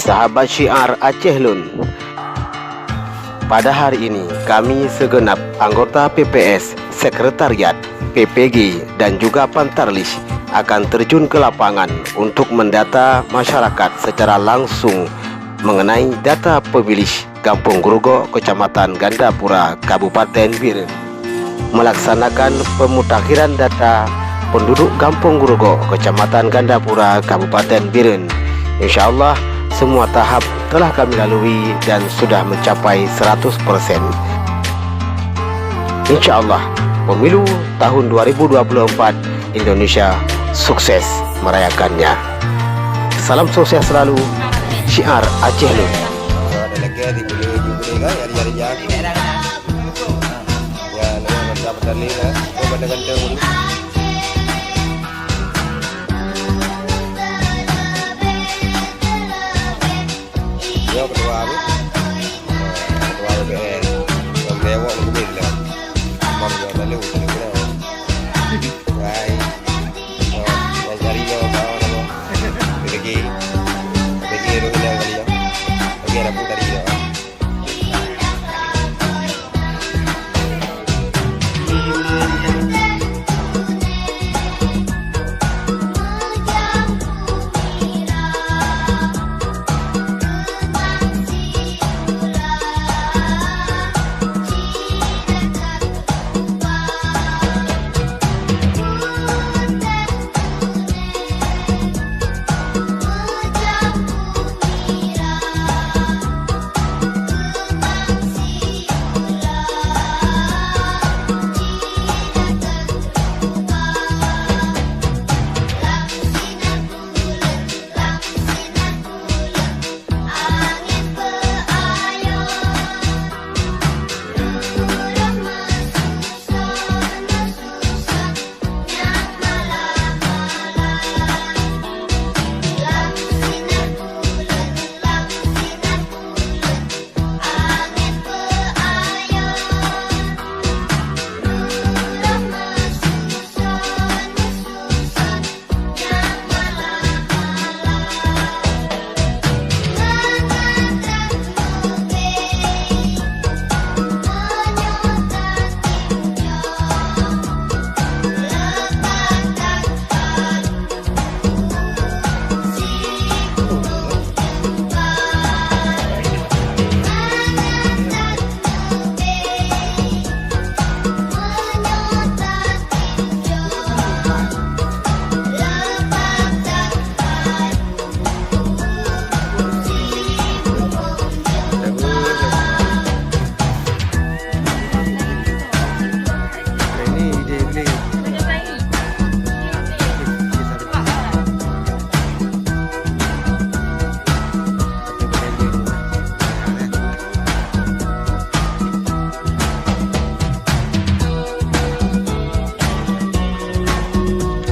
Sahabat syiar Aceh Lun, pada hari ini kami segenap anggota PPS, Sekretariat, PPG dan juga Pantarlis akan terjun ke lapangan untuk mendata masyarakat secara langsung mengenai data pemilih Kampung Grogok, Kecamatan Gandapura, Kabupaten Biren, melaksanakan pemutakhiran data penduduk Kampung Grogok, Kecamatan Gandapura, Kabupaten Biren. InsyaAllah semua tahap telah kami lalui dan sudah mencapai 100%. InsyaAllah pemilu tahun 2024 Indonesia sukses merayakannya. Salam sukses selalu, syiar Aceh Lun. Ada lagi boleh kan hari-hari jadi. Ya, nak dapat tali lah. Kau pada ganteng dulu. Ya kedua apa? Kedua BPN. Yang lewat lebih lah. Mau jual tali, tali